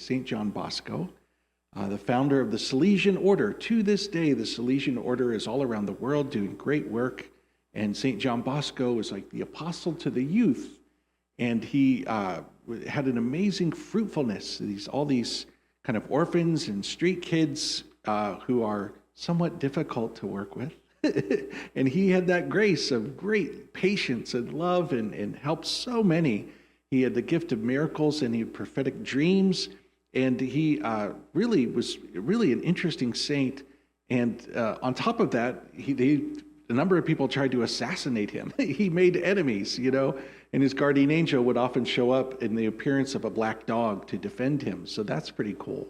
St. John Bosco, the founder of the Salesian Order. To this day, the Salesian Order is all around the world doing great work. And St. John Bosco was like the apostle to the youth. And he had an amazing fruitfulness. All these kind of orphans and street kids who are somewhat difficult to work with. And he had that grace of great patience and love and helped so many. He had the gift of miracles and he had prophetic dreams. And he really was an interesting saint. And on top of that, a number of people tried to assassinate him. He made enemies, and his guardian angel would often show up in the appearance of a black dog to defend him. So that's pretty cool.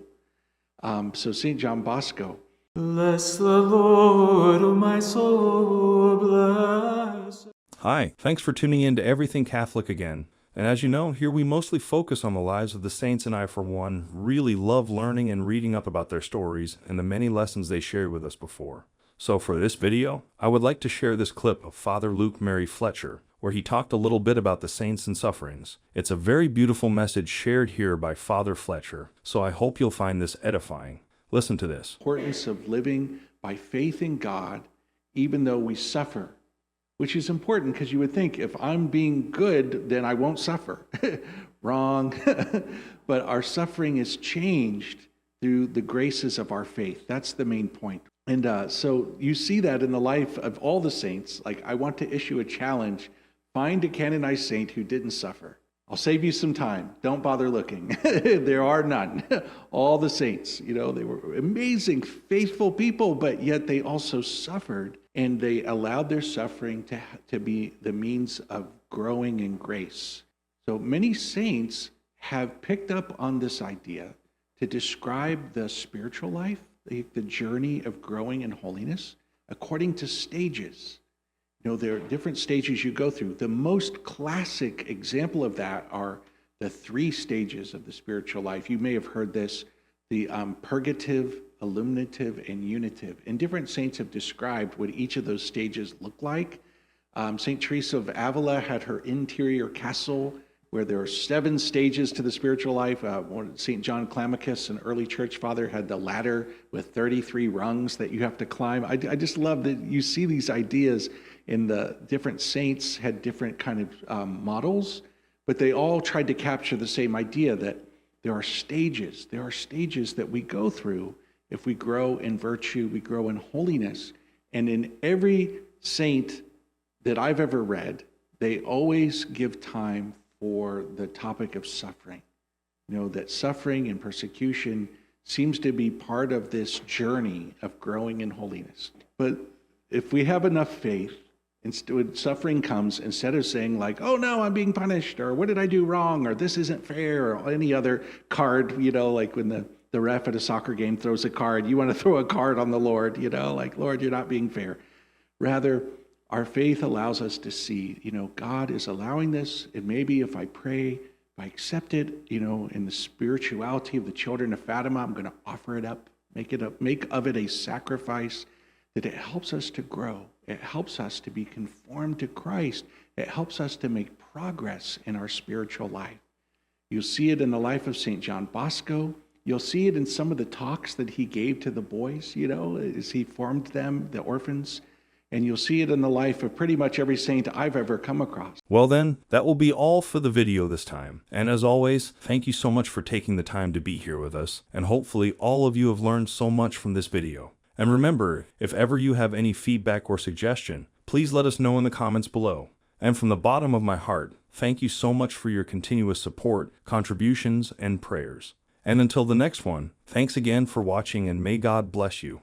So St. John Bosco. Bless the Lord, O my soul, bless. Hi, thanks for tuning in to Everything Catholic again. And as you know, here we mostly focus on the lives of the saints, and I, for one, really love learning and reading up about their stories and the many lessons they shared with us before. So for this video, I would like to share this clip of Father Luke Mary Fletcher, where he talked a little bit about the saints and sufferings. It's a very beautiful message shared here by Father Fletcher, so I hope you'll find this edifying. Listen to this. Importance of living by faith in God, even though we suffer, which is important because you would think if I'm being good, then I won't suffer. Wrong. But our suffering is changed through the graces of our faith. That's the main point. And so you see that in the life of all the saints. Like, I want to issue a challenge. Find a canonized saint who didn't suffer. I'll save you some time. Don't bother looking. There are none. All the saints, they were amazing, faithful people, but yet they also suffered, and they allowed their suffering to be the means of growing in grace. So many saints have picked up on this idea to describe the spiritual life, the journey of growing in holiness, according to stages. There are different stages you go through. The most classic example of that are the 3 stages of the spiritual life. You may have heard this, the purgative, illuminative, and unitive. And different saints have described what each of those stages look like. St. Teresa of Avila had her interior castle, where there are 7 stages to the spiritual life. St. John Climacus, an early church father, had the ladder with 33 rungs that you have to climb. I just love that you see these ideas in the different saints had different kind of models, but they all tried to capture the same idea that there are stages. There are stages that we go through if we grow in virtue, we grow in holiness. And in every saint that I've ever read, they always give time for the topic of suffering. That suffering and persecution seems to be part of this journey of growing in holiness. But if we have enough faith, when suffering comes, instead of saying like, oh no, I'm being punished, or what did I do wrong, or this isn't fair, or any other card, like when the ref at a soccer game throws a card, you want to throw a card on the Lord, like, Lord, you're not being fair. Rather, our faith allows us to see, God is allowing this, and maybe if I pray, if I accept it, in the spirituality of the children of Fatima, I'm going to offer it up, make of it a sacrifice, that it helps us to grow. It helps us to be conformed to Christ. It helps us to make progress in our spiritual life. You'll see it in the life of St. John Bosco. You'll see it in some of the talks that he gave to the boys, as he formed them, the orphans. And you'll see it in the life of pretty much every saint I've ever come across. Well then, that will be all for the video this time. And as always, thank you so much for taking the time to be here with us. And hopefully all of you have learned so much from this video. And remember, if ever you have any feedback or suggestion, please let us know in the comments below. And from the bottom of my heart, thank you so much for your continuous support, contributions, and prayers. And until the next one, thanks again for watching, and may God bless you.